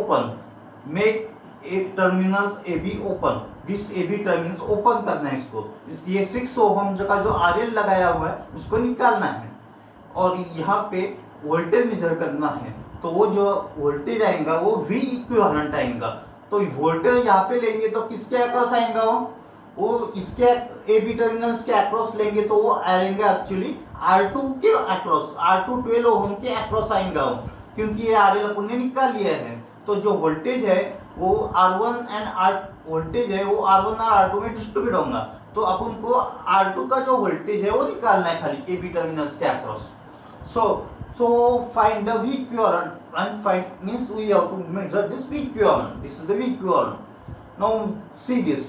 Open, make a terminals A B open, this A B terminals open करना है इसको, ये 6 ओहम का जो आर एल लगाया हुआ है उसको निकालना है और यहाँ पे वोल्टेज मेजर करना है। तो वो जो वोल्टेज आएगा वो V इक्विवेलेंट आएगा। तो वोल्टेज यहाँ पे लेंगे तो किसके अक्रॉस आएगा, वो इसके ए बी टर्मिनल्स के अक्रॉस लेंगे तो वो आएंगे एक्चुअली R2 के अक्रॉस, R2 12 ओहम के अक्रॉस आएगा वो, क्योंकि ये RL अपन ने निकाल लिया है। तो जो वोल्टेज है वो R1 एंड R वोल्टेज है वो R1 और R2 में डिस्ट्रीब्यूट होगा। तो अपन को R2 का जो वोल्टेज है वो निकालना है खाली ए बी टर्मिनल्स के across. So find the V equivalent and find means we have to measure this V equivalent. This is the V equivalent. Now see this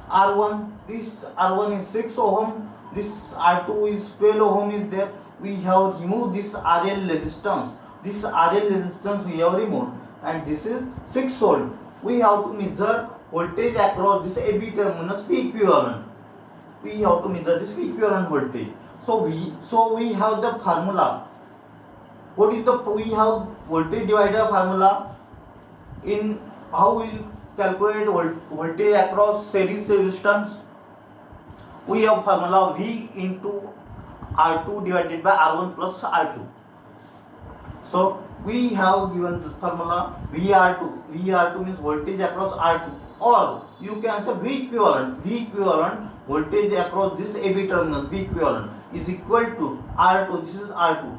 R1. This R1 is 6 ohm. This R2 is 12 ohm is there. We have removed this RL resistance. This RL resistance we have removed, and this is 6 volt. We have to measure voltage across this AB terminus V equivalent. We have to measure this V equivalent voltage. So we have the formula. What is the we have voltage divider formula? In how we will calculate voltage across series resistance? We have formula V into R2 divided by R1 plus R2. So we have given the formula VR2. VR2 means voltage across R2, or you can say V equivalent. V equivalent voltage across this AB terminals V equivalent is equal to R2. This is R2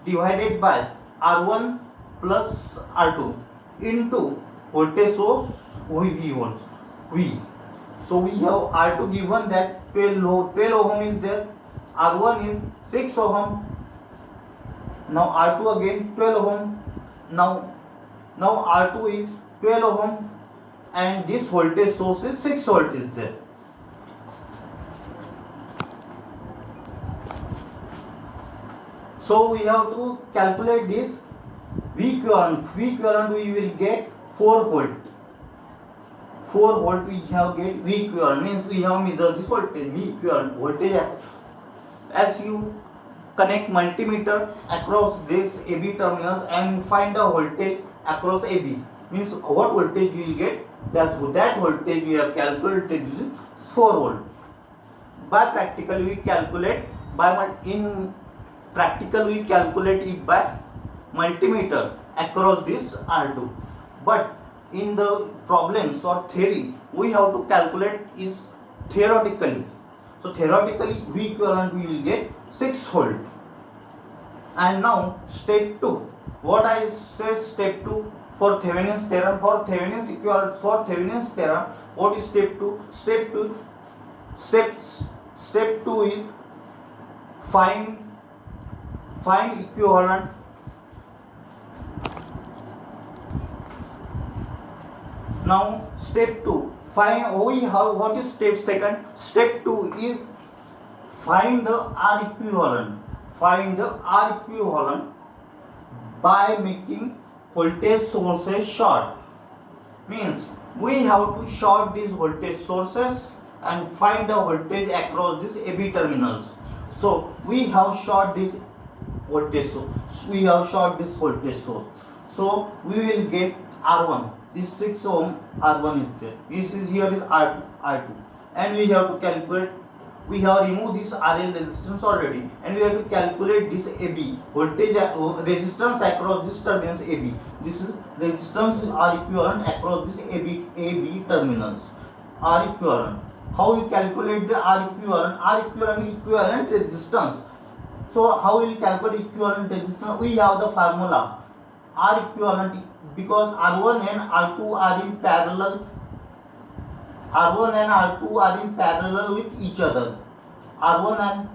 divided by R1 plus R2 into voltage source V volts V. So we have R2 given that 12 ohm is there, R1 is 6 ohm, now R2 again 12 ohm, now R2 is 12 ohm and this voltage source is 6 volt is there. So we have to calculate this V equivalent. V equivalent we will get 4 volt. 4 volt we have get V equivalent, means we have measured this voltage V equivalent voltage. As you connect multimeter across this AB terminals and find the voltage across AB, means what voltage you will get, that voltage we have calculated is 4 volt. By practical we calculate it by multimeter across this R2, but in the problems or theory we have to calculate is theoretically. So theoretically V equivalent we will get 6 volt. And now step 2, what I say step 2 for Thevenin's theorem, for Thevenin's equivalent, for Thevenin's theorem, what is step 2? Step 2 is find equivalent. Now step 2, what is step second? Step 2 is find the R equivalent. Find the R equivalent by making voltage sources short. Means we have to short these voltage sources and find the voltage across these AB terminals. So we have short this voltage source. We have short this voltage source. So we will get R1. This 6 ohm R1 is there. This is here is R2, and we have to calculate. We have removed this RL resistance already, and we have to calculate this AB voltage resistance across this terminals AB. This is resistance R equivalent across this AB terminals. R equivalent. How you calculate the R equivalent? R equivalent resistance. So how will you calculate equivalent resistance? We have the formula R equivalent, because R1 and R2 are in parallel. R1 and R2 are in parallel with each other. R1 and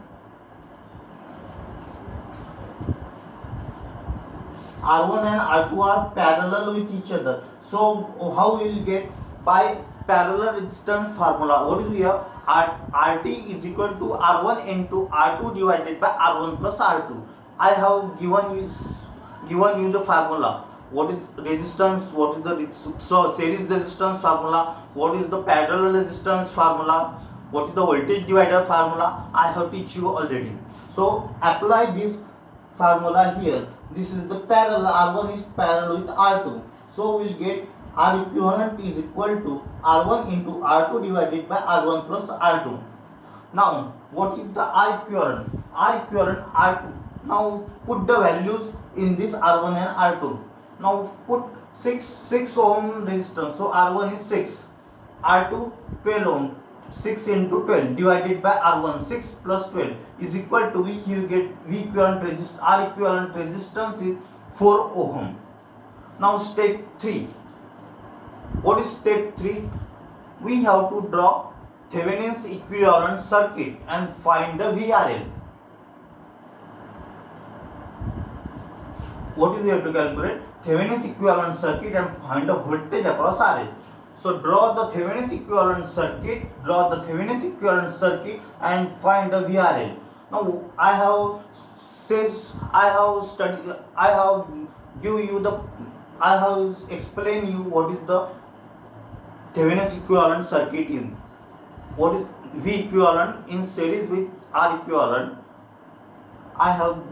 R2 are parallel with each other. So how we will get? By parallel resistance formula. What is here? RT is equal to R1 into R2 divided by R1 plus R2. I have given you the formula. What is resistance? What is the series resistance formula? What is the parallel resistance formula? What is the voltage divider formula? I have teach you already. So apply this formula here. This is the parallel. R1 is parallel with R2. So we will get R equivalent is equal to R1 into R2 divided by R1 plus R2. Now what is the R equivalent? R equivalent R2. Now put the values in this R1 and R2. Now put 6 ohm resistance. So R1 is 6, R2 12 ohm. 6 into 12 divided by R1, 6 plus 12 is equal to which you get V equivalent resistance. R equivalent resistance is 4 ohm. Now step 3. What is step 3? We have to draw Thevenin's equivalent circuit and find the VRL. What is we have to calculate? Thevenin's equivalent circuit and find the voltage across RL. So draw the Thevenin's equivalent circuit, and find the VRL. Now I have explained you what is the Thevenin's equivalent circuit is. What is V equivalent in series with R equivalent. I have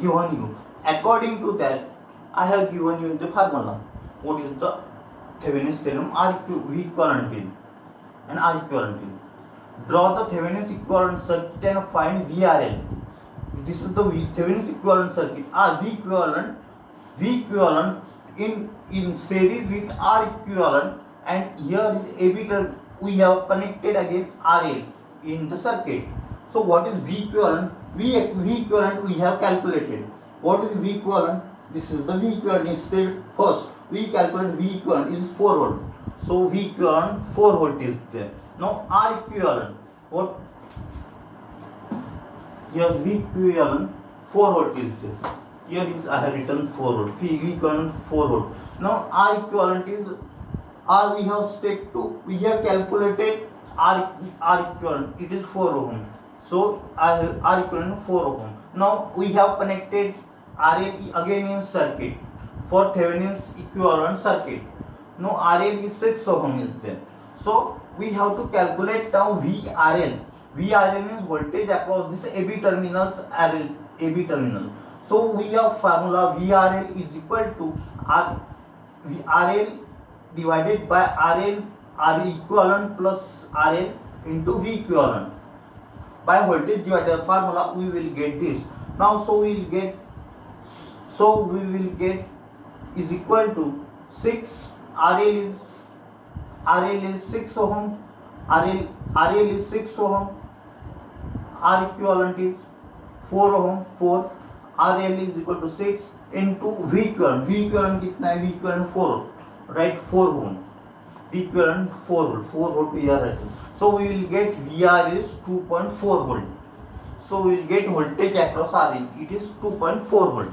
given you. According to that, I have given you the formula. What is the Thevenin's theorem? V equivalent is and R equivalent is. Draw the Thevenin's equivalent circuit and find VRL. This is the Thevenin's equivalent circuit. V equivalent in series with R equivalent, and here is AB term. We have connected against RL in the circuit. So what is V equivalent? V equivalent we have calculated. What is V equivalent? This is the V equivalent. Instead, first we calculate V equivalent is 4 volt. So V equivalent 4 volt is there. Now R equivalent, what? Here V equivalent 4 volt is there. Here is I have written 4 volt. V equivalent 4 volt. Now R equivalent is R. We have step 2. We have calculated R equivalent. It is 4 ohm. So I have R equivalent 4 ohm. Now we have connected RL again in circuit for Thevenin's equivalent circuit. Now RL is 6 ohm is there. So we have to calculate now VRL. VRL means voltage across this AB terminals, AB terminal. So we have formula VRL is equal to RL divided by R equivalent plus RL into V equivalent. By voltage divider formula we will get this. Now so we will get is equal to 6. RL is 6 ohm. RL is 6 ohm. R equivalent is 4 ohm. 4 RL is equal to 6 into V equivalent. V equivalent कितना है? V equivalent 4, right? 4 ohm. V equivalent 4 volt. 4 volt we are writing. So we will get VR is 2.4 volt. So we will get voltage across RL. It is 2.4 volt.